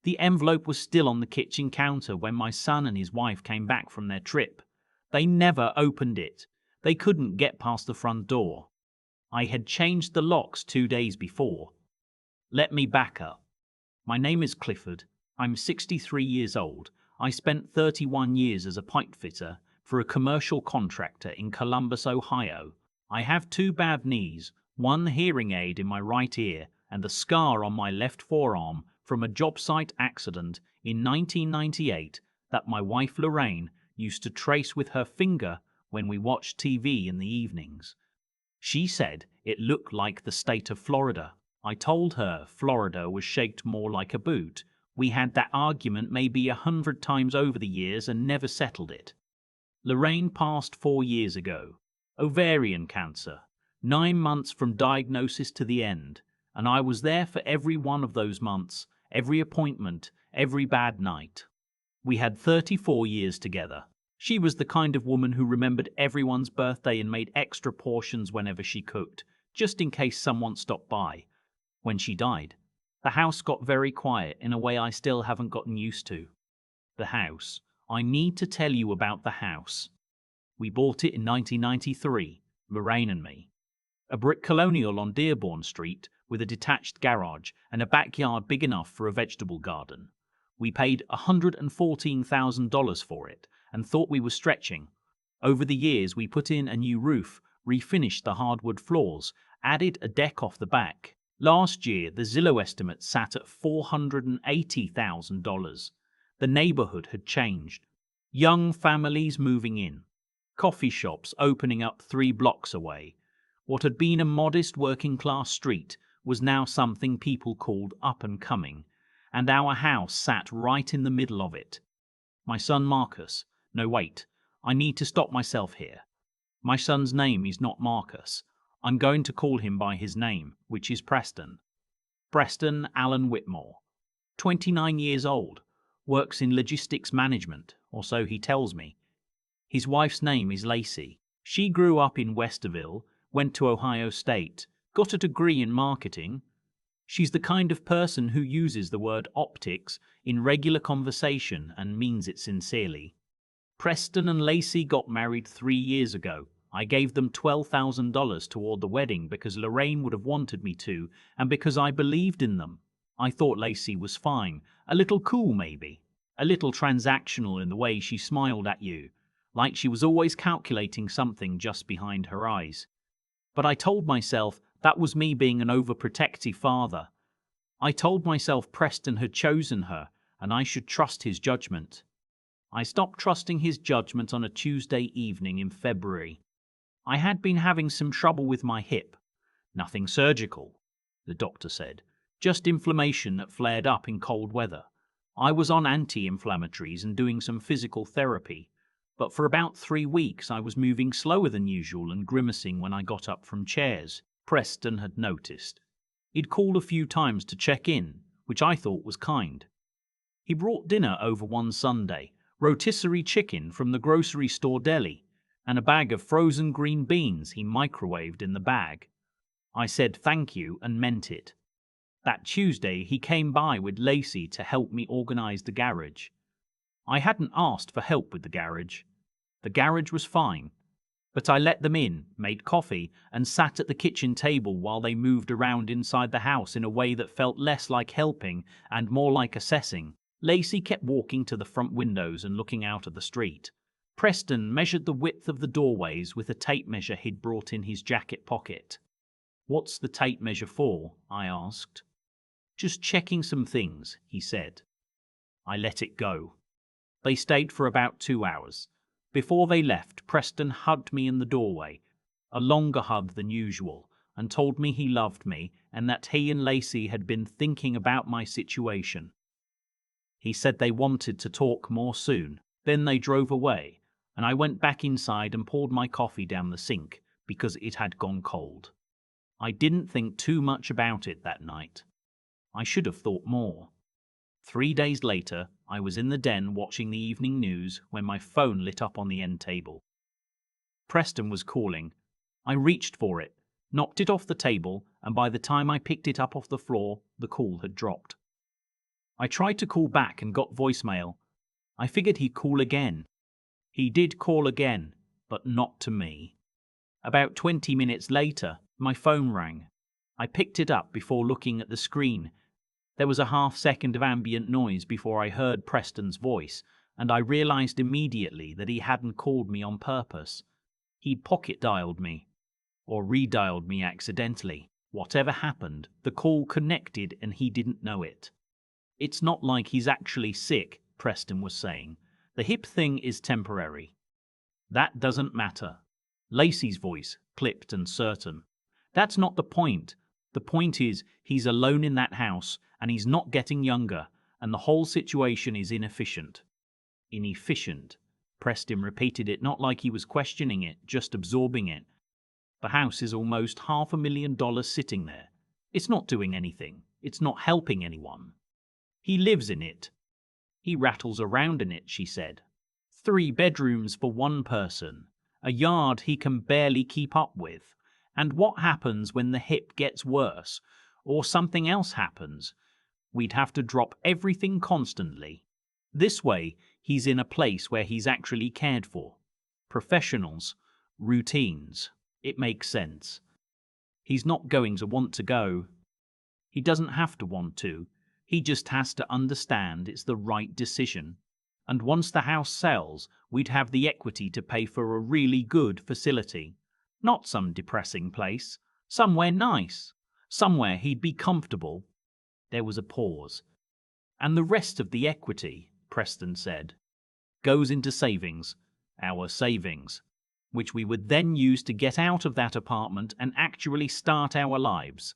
The envelope was still on the kitchen counter when my son and his wife came back from their trip. They never opened it. They couldn't get past the front door. I had changed the locks 2 days before. Let me back up. My name is Clifford. I'm 63 years old. I spent 31 years as a pipefitter for a commercial contractor in Columbus, Ohio. I have 2 bad knees, 1 hearing aid in my right ear, and a scar on my left forearm from a job site accident in 1998 that my wife Lorraine used to trace with her finger when we watched TV in the evenings. She said it looked like the state of Florida. I told her Florida was shaped more like a boot. We had that argument maybe 100 times over the years and never settled it. Lorraine passed 4 years ago. Ovarian cancer. 9 months from diagnosis to the end. And I was there for every one of those months, every appointment, every bad night. We had 34 years together. She was the kind of woman who remembered everyone's birthday and made extra portions whenever she cooked, just in case someone stopped by. When she died, the house got very quiet in a way I still haven't gotten used to. The house. I need to tell you about the house. We bought it in 1993, Lorraine and me. A brick colonial on Dearborn Street with a detached garage and a backyard big enough for a vegetable garden. We paid $114,000 for it and thought we were stretching. Over the years, we put in a new roof, refinished the hardwood floors, added a deck off the back. Last year, the Zillow estimate sat at $480,000. The neighborhood had changed. Young families moving in. Coffee shops opening up 3 blocks away. What had been a modest working-class street was now something people called up and coming, and our house sat right in the middle of it. My son Marcus. No, wait. I need to stop myself here. My son's name is not Marcus. I'm going to call him by his name, which is Preston. Preston Allen Whitmore. 29 years old. Works in logistics management, or so he tells me. His wife's name is Lacey. She grew up in Westerville, went to Ohio State, got a degree in marketing. She's the kind of person who uses the word optics in regular conversation and means it sincerely. Preston and Lacey got married 3 years ago. I gave them $12,000 toward the wedding because Lorraine would have wanted me to, and because I believed in them. I thought Lacey was fine, a little cool maybe, a little transactional in the way she smiled at you, like she was always calculating something just behind her eyes. But I told myself that was me being an overprotective father. I told myself Preston had chosen her, and I should trust his judgment. I stopped trusting his judgment on a Tuesday evening in February. I had been having some trouble with my hip. Nothing surgical, the doctor said. Just inflammation that flared up in cold weather. I was on anti-inflammatories and doing some physical therapy. But for about 3 weeks I was moving slower than usual and grimacing when I got up from chairs. Preston had noticed. He'd called a few times to check in, which I thought was kind. He brought dinner over one Sunday, rotisserie chicken from the grocery store deli, and a bag of frozen green beans he microwaved in the bag. I said thank you and meant it. That Tuesday he came by with Lacey to help me organize the garage. I hadn't asked for help with the garage. The garage was fine, but I let them in, made coffee, and sat at the kitchen table while they moved around inside the house in a way that felt less like helping and more like assessing. Lacey kept walking to the front windows and looking out at the street. Preston measured the width of the doorways with a tape measure he'd brought in his jacket pocket. "What's the tape measure for?" I asked. "Just checking some things," he said. I let it go. They stayed for about 2 hours. Before they left, Preston hugged me in the doorway, a longer hug than usual, and told me he loved me and that he and Lacey had been thinking about my situation. He said they wanted to talk more soon. Then they drove away, and I went back inside and poured my coffee down the sink because it had gone cold. I didn't think too much about it that night. I should have thought more. 3 days later, I was in the den watching the evening news when my phone lit up on the end table. Preston was calling. I reached for it, knocked it off the table, and by the time I picked it up off the floor, the call had dropped. I tried to call back and got voicemail. I figured he'd call again. He did call again, but not to me. About 20 minutes later, my phone rang. I picked it up before looking at the screen. There was a half-second of ambient noise before I heard Preston's voice, and I realized immediately that he hadn't called me on purpose. He'd pocket-dialed me, or redialed me accidentally. Whatever happened, the call connected and he didn't know it. It's not like he's actually sick, Preston was saying. The hip thing is temporary. That doesn't matter. Lacey's voice, clipped and certain. That's not the point. The point is, he's alone in that house, and he's not getting younger, and the whole situation is inefficient. Inefficient. Preston repeated it, not like he was questioning it, just absorbing it. The house is almost $500,000 sitting there. It's not doing anything. It's not helping anyone. He lives in it. He rattles around in it, she said. 3 bedrooms for one person. A yard he can barely keep up with. And what happens when the hip gets worse, or something else happens? We'd have to drop everything constantly. This way, he's in a place where he's actually cared for. Professionals, routines. It makes sense. He's not going to want to go. He doesn't have to want to. He just has to understand it's the right decision. And once the house sells, we'd have the equity to pay for a really good facility. Not some depressing place. Somewhere nice. Somewhere he'd be comfortable. There was a pause. And the rest of the equity, Preston said, goes into savings. Our savings. Which we would then use to get out of that apartment and actually start our lives.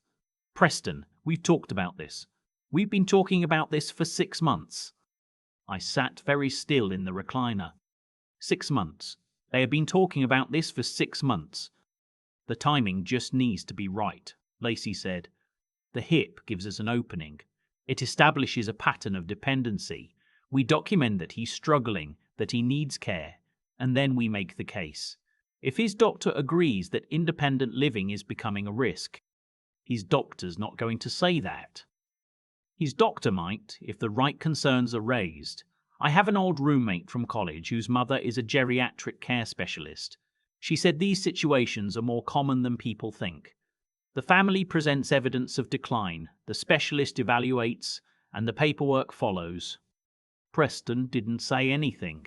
Preston, we've talked about this. We've been talking about this for 6 months. I sat very still in the recliner. 6 months. They have been talking about this for 6 months. The timing just needs to be right, Lacey said. The hip gives us an opening. It establishes a pattern of dependency. We document that he's struggling, that he needs care, and then we make the case. If his doctor agrees that independent living is becoming a risk, his doctor's not going to say that. His doctor might, if the right concerns are raised. I have an old roommate from college whose mother is a geriatric care specialist. She said these situations are more common than people think. The family presents evidence of decline, the specialist evaluates, and the paperwork follows. Preston didn't say anything.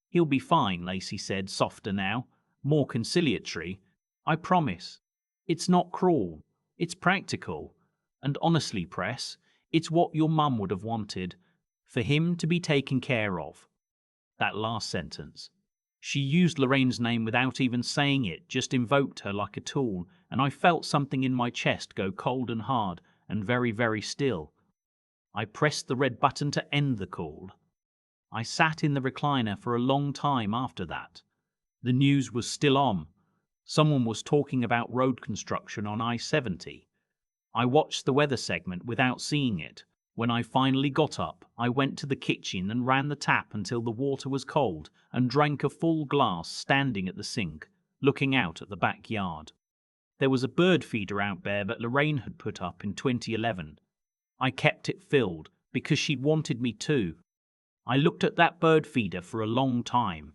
He'll be fine, Lacey said, softer now, more conciliatory. I promise. It's not cruel. It's practical. And honestly, Press, it's what your mum would have wanted, for him to be taken care of. That last sentence. She used Lorraine's name without even saying it, just invoked her like a tool, and I felt something in my chest go cold and hard and very, very still. I pressed the red button to end the call. I sat in the recliner for a long time after that. The news was still on. Someone was talking about road construction on I-70. I watched the weather segment without seeing it. When I finally got up, I went to the kitchen and ran the tap until the water was cold and drank a full glass standing at the sink, looking out at the backyard. There was a bird feeder out there that Lorraine had put up in 2011. I kept it filled because she'd wanted me to. I looked at that bird feeder for a long time.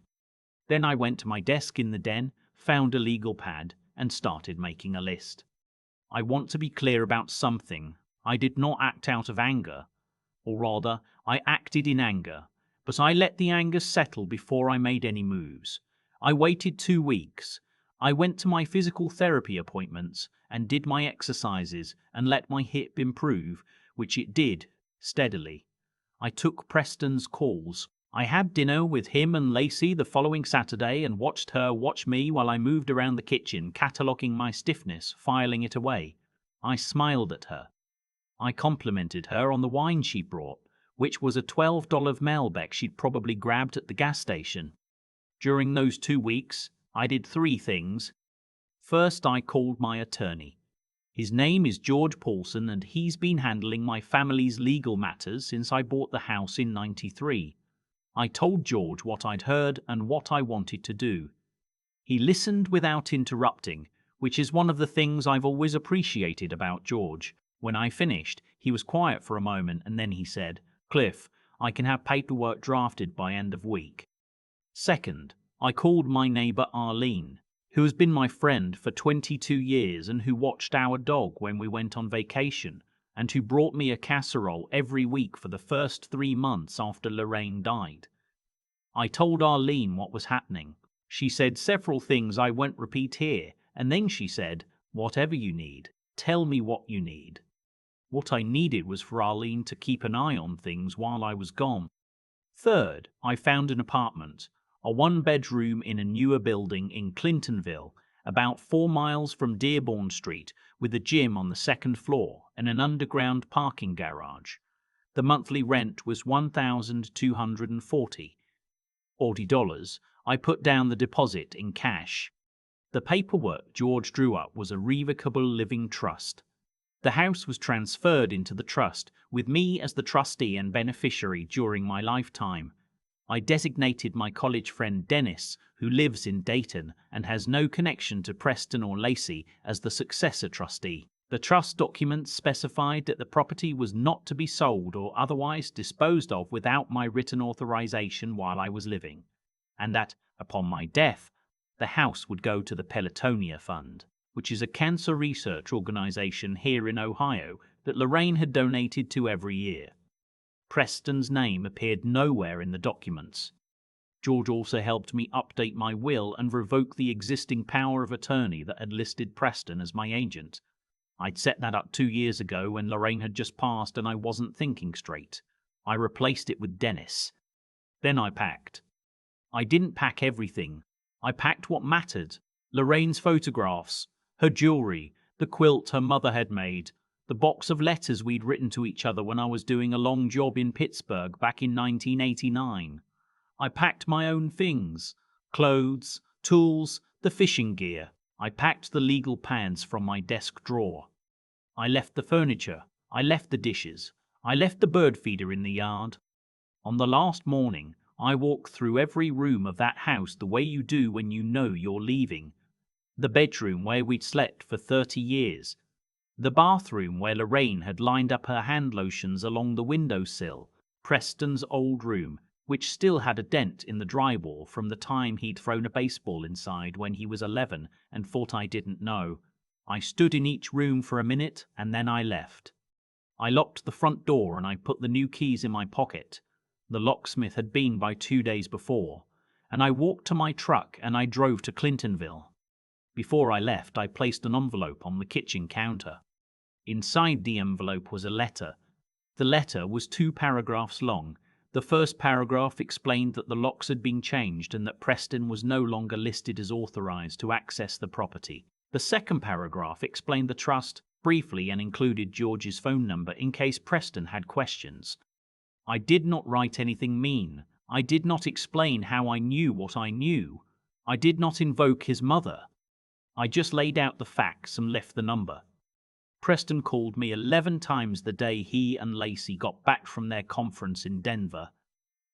Then I went to my desk in the den, found a legal pad, and started making a list. I want to be clear about something. I did not act out of anger. Or rather, I acted in anger, but I let the anger settle before I made any moves. I waited 2 weeks. I went to my physical therapy appointments and did my exercises and let my hip improve, which it did, steadily. I took Preston's calls. I had dinner with him and Lacey the following Saturday and watched her watch me while I moved around the kitchen, cataloguing my stiffness, filing it away. I smiled at her. I complimented her on the wine she brought, which was a $12 Malbec she'd probably grabbed at the gas station. During those 2 weeks, I did 3 things. First, I called my attorney. His name is George Paulson, and he's been handling my family's legal matters since I bought the house in '93. I told George what I'd heard and what I wanted to do. He listened without interrupting, which is one of the things I've always appreciated about George. When I finished, He was quiet for a moment and then he said, "Cliff, I can have paperwork drafted by end of week." Second, I called my neighbor Arlene, who has been my friend for 22 years and who watched our dog when we went on vacation and who brought me a casserole every week for the first 3 months after Lorraine died. I told Arlene what was happening. She said several things I won't repeat here, and then she said, "Whatever you need, tell me what you need." What I needed was for Arlene to keep an eye on things while I was gone. Third, I found an apartment, a one-bedroom in a newer building in Clintonville, about 4 miles from Dearborn Street, with a gym on the second floor and an underground parking garage. The monthly rent was $1,240. I put down the deposit in cash. The paperwork George drew up was a revocable living trust. The house was transferred into the trust, with me as the trustee and beneficiary during my lifetime. I designated my college friend Dennis, who lives in Dayton and has no connection to Preston or Lacey, as the successor trustee. The trust documents specified that the property was not to be sold or otherwise disposed of without my written authorization while I was living, and that, upon my death, the house would go to the Pelotonia Fund, which is a cancer research organization here in Ohio that Lorraine had donated to every year. Preston's name appeared nowhere in the documents. George also helped me update my will and revoke the existing power of attorney that had listed Preston as my agent. I'd set that up 2 years ago when Lorraine had just passed and I wasn't thinking straight. I replaced it with Dennis. Then I packed. I didn't pack everything. I packed what mattered: Lorraine's photographs, her jewelry, the quilt her mother had made, the box of letters we'd written to each other when I was doing a long job in Pittsburgh back in 1989. I packed my own things: clothes, tools, the fishing gear. I packed the legal pans from my desk drawer. I left the furniture. I left the dishes. I left the bird feeder in the yard. On the last morning, I walked through every room of that house the way you do when you know you're leaving. The bedroom where we'd slept for 30 years. The bathroom where Lorraine had lined up her hand lotions along the windowsill. Preston's old room, which still had a dent in the drywall from the time he'd thrown a baseball inside when he was 11 and thought I didn't know. I stood in each room for a minute and then I left. I locked the front door and I put the new keys in my pocket. The locksmith had been by 2 days before, and I walked to my truck and I drove to Clintonville. Before I left, I placed an envelope on the kitchen counter. Inside the envelope was a letter. The letter was 2 paragraphs long. The first paragraph explained that the locks had been changed and that Preston was no longer listed as authorized to access the property. The second paragraph explained the trust briefly and included George's phone number in case Preston had questions. I did not write anything mean. I did not explain how I knew what I knew. I did not invoke his mother. I just laid out the facts and left the number. Preston called me 11 times the day he and Lacey got back from their conference in Denver.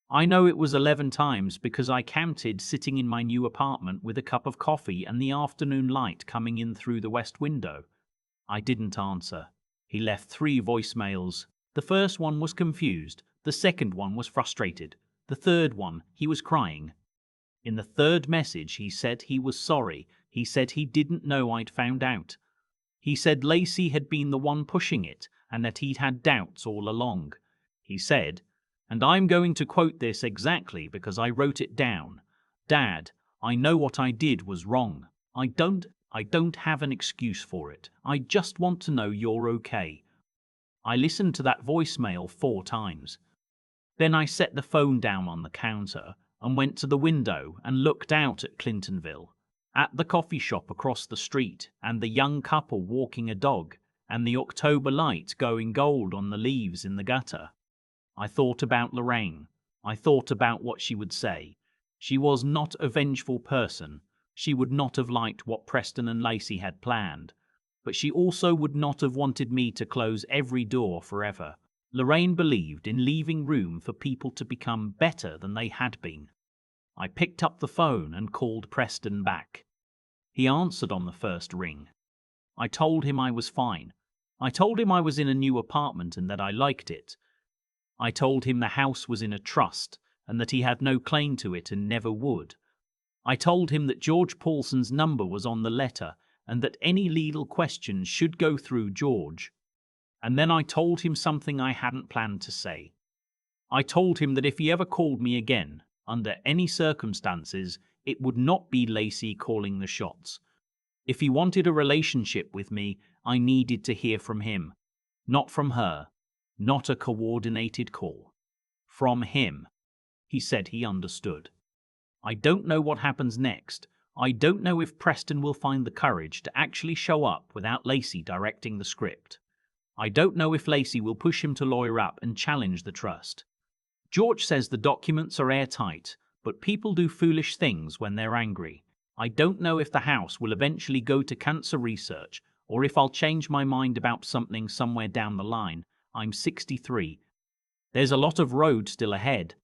I know it was 11 times because I counted sitting in my new apartment with a cup of coffee and the afternoon light coming in through the west window. I didn't answer. He left 3 voicemails. The first one was confused. The second one was frustrated. The third one, he was crying. In the third message, he said he was sorry. He said he didn't know I'd found out. He said Lacey had been the one pushing it and that he'd had doubts all along. He said, and I'm going to quote this exactly because I wrote it down, "Dad, I know what I did was wrong. I don't have an excuse for it. I just want to know you're okay." I listened to that voicemail 4 times. Then I set the phone down on the counter and went to the window and looked out at Clintonville, at the coffee shop across the street and the young couple walking a dog and the October light going gold on the leaves in the gutter. I thought about Lorraine. I thought about what she would say. She was not a vengeful person. She would not have liked what Preston and Lacey had planned, but she also would not have wanted me to close every door forever. Lorraine believed in leaving room for people to become better than they had been. I picked up the phone and called Preston back. He answered on the first ring. I told him I was fine. I told him I was in a new apartment and that I liked it. I told him the house was in a trust and that he had no claim to it and never would. I told him that George Paulson's number was on the letter and that any legal questions should go through George. And then I told him something I hadn't planned to say. I told him that if he ever called me again, under any circumstances, it would not be Lacey calling the shots. If he wanted a relationship with me, I needed to hear from him, not from her, not a coordinated call. From him. He said he understood. I don't know what happens next. I don't know if Preston will find the courage to actually show up without Lacey directing the script. I don't know if Lacey will push him to lawyer up and challenge the trust. George says the documents are airtight, but people do foolish things when they're angry. I don't know if the house will eventually go to cancer research or if I'll change my mind about something somewhere down the line. I'm 63. There's a lot of road still ahead.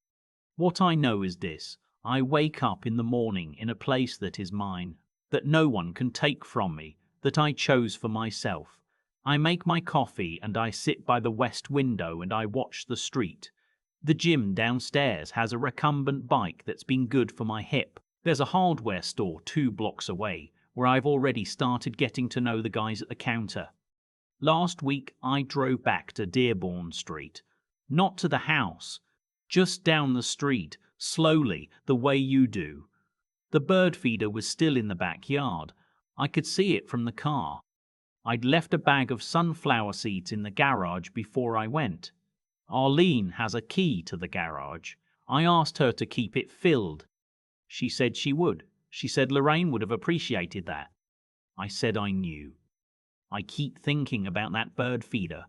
What I know is this. I wake up in the morning in a place that is mine, that no one can take from me, that I chose for myself. I make my coffee and I sit by the west window and I watch the street. The gym downstairs has a recumbent bike that's been good for my hip. There's a hardware store 2 blocks away where I've already started getting to know the guys at the counter. Last week I drove back to Dearborn Street, not to the house, just down the street, slowly, the way you do. The bird feeder was still in the backyard. I could see it from the car. I'd left a bag of sunflower seeds in the garage before I went. Arlene has a key to the garage. I asked her to keep it filled. She said she would. She said Lorraine would have appreciated that. I said I knew. I keep thinking about that bird feeder.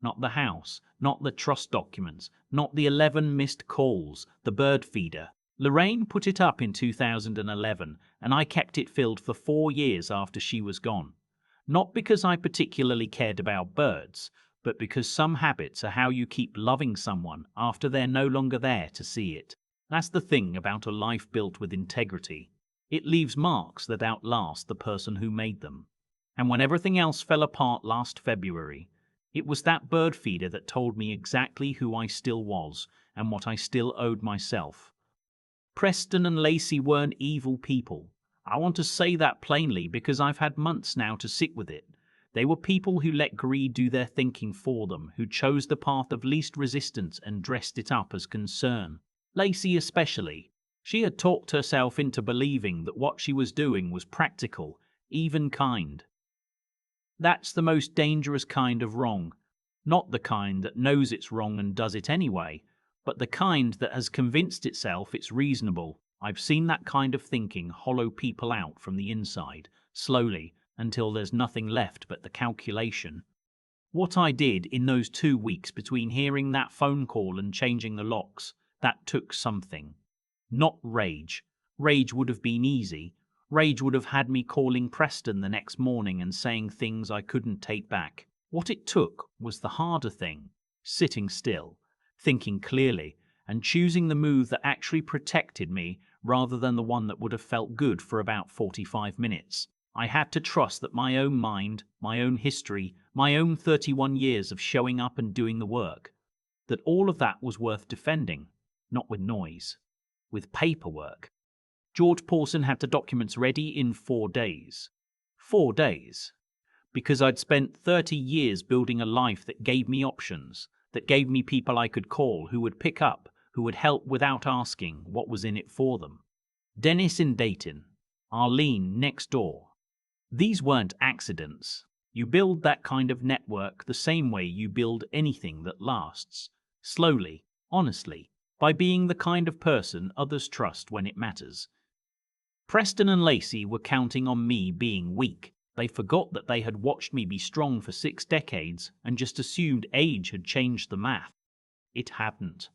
Not the house, not the trust documents, not the 11 missed calls, the bird feeder. Lorraine put it up in 2011 and I kept it filled for 4 years after she was gone. Not because I particularly cared about birds, but because some habits are how you keep loving someone after they're no longer there to see it. That's the thing about a life built with integrity. It leaves marks that outlast the person who made them. And when everything else fell apart last February, it was that bird feeder that told me exactly who I still was and what I still owed myself. Preston and Lacey weren't evil people. I want to say that plainly because I've had months now to sit with it. They were people who let greed do their thinking for them, who chose the path of least resistance and dressed it up as concern. Lacey especially. She had talked herself into believing that what she was doing was practical, even kind. That's the most dangerous kind of wrong. Not the kind that knows it's wrong and does it anyway, but the kind that has convinced itself it's reasonable. I've seen that kind of thinking hollow people out from the inside, slowly, until there's nothing left but the calculation. What I did in those 2 weeks between hearing that phone call and changing the locks, that took something. Not rage. Rage would have been easy. Rage would have had me calling Preston the next morning and saying things I couldn't take back. What it took was the harder thing, sitting still, thinking clearly, and choosing the move that actually protected me rather than the one that would have felt good for about 45 minutes. I had to trust that my own mind, my own history, my own 31 years of showing up and doing the work, that all of that was worth defending, not with noise, with paperwork. George Paulson had the documents ready in 4 days. 4 days. Because I'd spent 30 years building a life that gave me options, that gave me people I could call who would pick up, who would help without asking what was in it for them. Dennis in Dayton, Arlene next door. These weren't accidents. You build that kind of network the same way you build anything that lasts. Slowly, honestly, by being the kind of person others trust when it matters. Preston and Lacey were counting on me being weak. They forgot that they had watched me be strong for 6 decades and just assumed age had changed the math. It hadn't.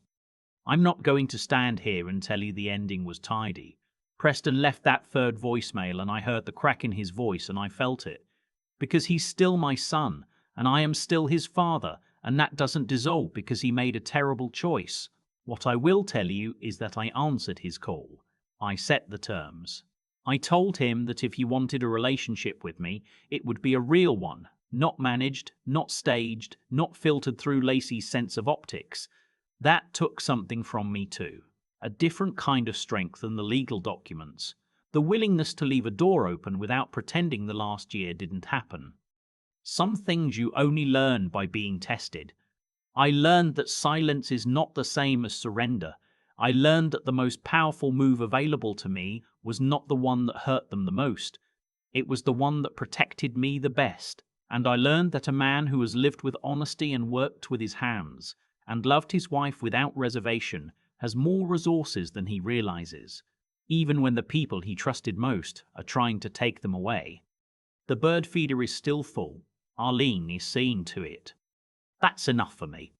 I'm not going to stand here and tell you the ending was tidy. Preston left that 3rd voicemail and I heard the crack in his voice and I felt it. Because he's still my son and I am still his father, and that doesn't dissolve because he made a terrible choice. What I will tell you is that I answered his call. I set the terms. I told him that if he wanted a relationship with me, it would be a real one, Not managed, not staged, not filtered through Lacey's sense of optics. That took something from me too. A different kind of strength than the legal documents. The willingness to leave a door open without pretending the last year didn't happen. Some things you only learn by being tested. I learned that silence is not the same as surrender. I learned that the most powerful move available to me was not the one that hurt them the most. It was the one that protected me the best. And I learned that a man who has lived with honesty and worked with his hands and loved his wife without reservation has more resources than he realizes, even when the people he trusted most are trying to take them away. The bird feeder is still full. Arlene is seeing to it. That's enough for me.